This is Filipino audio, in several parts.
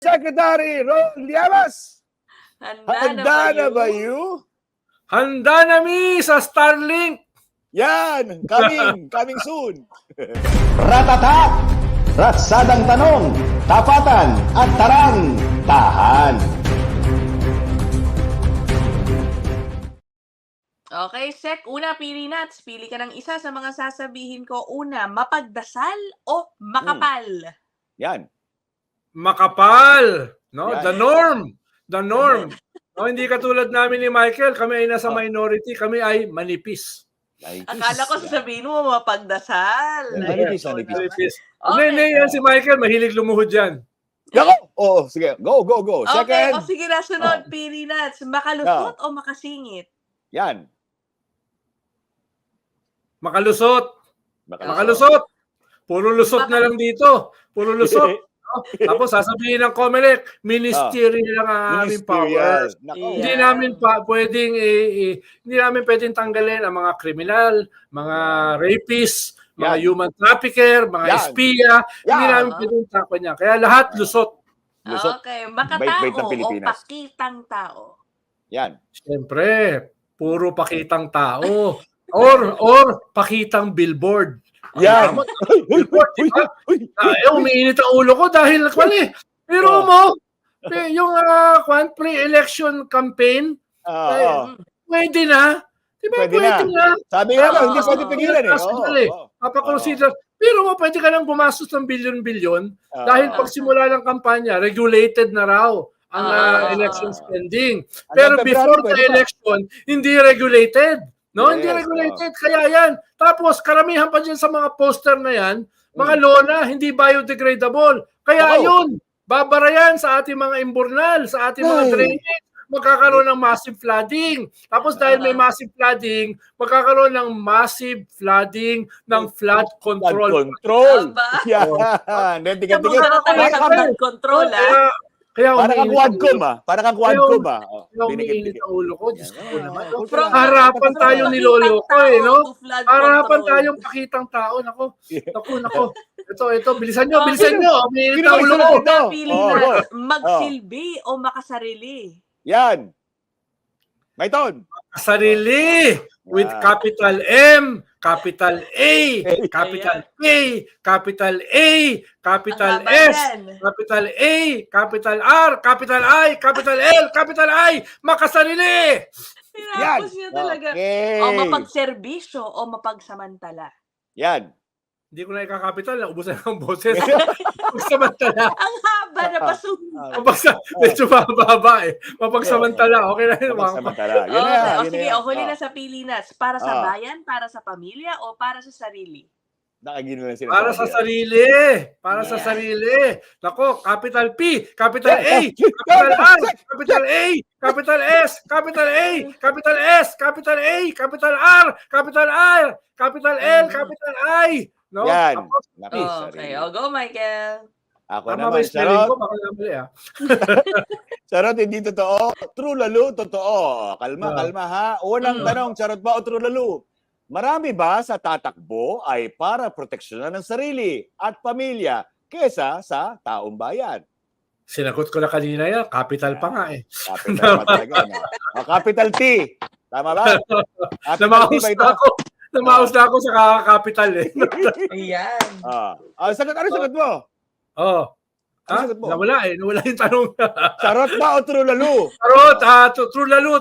Secretary Ron Llamas. Handa na ba you? Handa na mi sa Starlink. Yan, coming soon. Ratatak! Ratsadang tanong, tapatan at tarang, tahan. Okay, Sek. Una, pili Nats. Pili ka ng isa sa mga sasabihin ko. Una, mapagdasal o makapal? Yan. Makapal. No? Yan. The norm. The norm. No, hindi katulad namin ni Michael. Kami ay nasa minority. Kami ay manipis. Akala ko sasabihin mo mapagdasal. Manipis. Manipis. Okay. Hindi, yan si Michael. Mahilig lumuhod yan. Go! Oo, sige. Go. Okay, Second. o sige na sunod. Pili Nats. Makalusot o makasingit? Yan. Makalusot. Makalusot. Puro lusot na lang dito. Puro lusot. No? Tapos sasabihin ng COMELEC, ministerial lang ang aming power. Hindi namin pwedeng tanggalin ang mga kriminal, mga rapist, mga human trafficker, mga espiya. Hindi namin pwedeng takpan niya. Kaya lahat lusot. Okay, makatao o pakitang tao? Yan. Siyempre, puro pakitang tao. Or pakitang billboard. Yan. Umiinit ang ulo ko dahil pero mo, yung pre-election campaign, pwede na. Diba, pwede na. Sabi nga ba, hindi pwede pigilan eh. Papakonsider. Pero pwede ka nang gumastos ng bilyon-bilyon dahil pagsimula ng kampanya, regulated na raw ang election spending. Pero before the election, hindi regulated. No, hindi regulated. Kaya yan. Tapos, karamihan pa dyan sa mga poster na yan, mga lona, hindi biodegradable. Kaya yun, babara yan sa ating mga imburnal, sa ating mga drainage, magkakaroon ng massive flooding. Tapos dahil may massive flooding, magkakaroon ng massive flooding ng flood control. Yan. Flood control, Kaya parang kang Quadcom ah. Umiinit ang ulo ko. Diyos ko naman. Harapan tayo niloloko no? Harapan tayong pakitang tao. Nako. Ito, bilisan nyo. Umiinit ang ulo ko. Pili na, magsilbi o makasarili? Yan. Mayton. Makasarili. With capital M, capital A, capital P, capital A, capital S, capital A, capital R, capital I, capital L, capital I, makasarili! Tinapos niya talaga. O mapagserbisyo o mapagsamantala? Yan. Hindi ko na ikakapital, naubusan ng boses. Mapagsamantala. Ang haba na pasok. Medyo mababa eh. Mapagsamantala. Okay na yun. Mapagsamantala. Sige, huli na sa Pilinas. Para sa bayan, para sa pamilya, o para sa sarili? Nakagino na sila. Para sa sarili. Para sa sarili. Nako, capital P, capital A, capital R, capital A, capital S, capital A, capital S, capital A, capital R, capital R, capital L, capital I. No? Yan. Okay, go Michael. Ako naman, Charot. Charot, hindi totoo. True lalo, totoo. Kalma ha. Unang tanong, charot ba o true lalo? Marami ba sa tatakbo ay para proteksyonan ng sarili at pamilya kesa sa taong bayan? Sinagot ko na kanina yan. Capital pa nga eh. Capital pa talaga. Capital T. Tama ba? Namaos na ako sa capital eh. Ayan. Ano sagot mo? Nawala eh. Nawala yung tanong. Charot ba o true lalo? Charot. True lalo.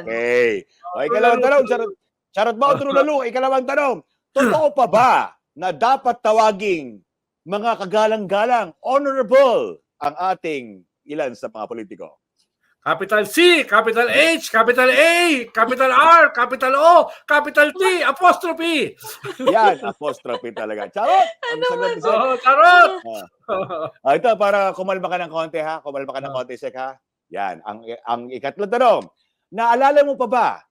Okay. O, ikalawang tanong. Charot ba o true lalo? Ikalawang tanong. Totoo pa ba na dapat tawaging mga kagalang-galang, honorable ang ating ilan sa mga politiko? Capital C, capital H, capital A, capital R, capital O, capital T, apostrophe. Yan, apostrophe talaga. Charot! Charot! Ito, para kumalma ka ng konti ha. Kumalma ka ng konti, Sek ha. Yan, ang ikatlong tanong. Naalala mo pa ba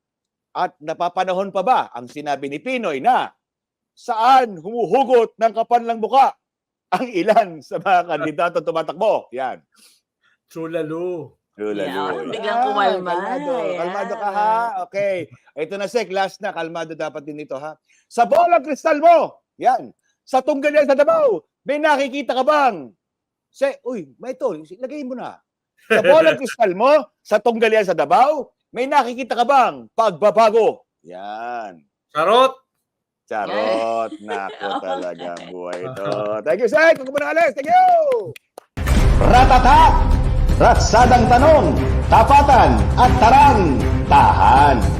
at napapanahon pa ba ang sinabi ni Pinoy na saan humuhugot ng kapanlang buka ang ilan sa mga kandidato tumatakbo? Yan. True lalo. Biglang kumalma. Kalmado ka ha. Okay. Ito na, Sek. Last na. Kalmado dapat din ito ha. Sa bolang kristal mo. Yan. Sa tunggal yan sa Davao. May nakikita ka bang Uy, may ito, lagay mo na. Sa bolang kristal mo, sa tunggalian sa Davao, may nakikita ka bang pagbabago? Yan. Charot! Charot. Nako talaga ang buhay ito. Thank you, Sek. Huwag mo na alis. Thank you. Ratata! Ratsadang tanong, tapatan at tarang, tahan.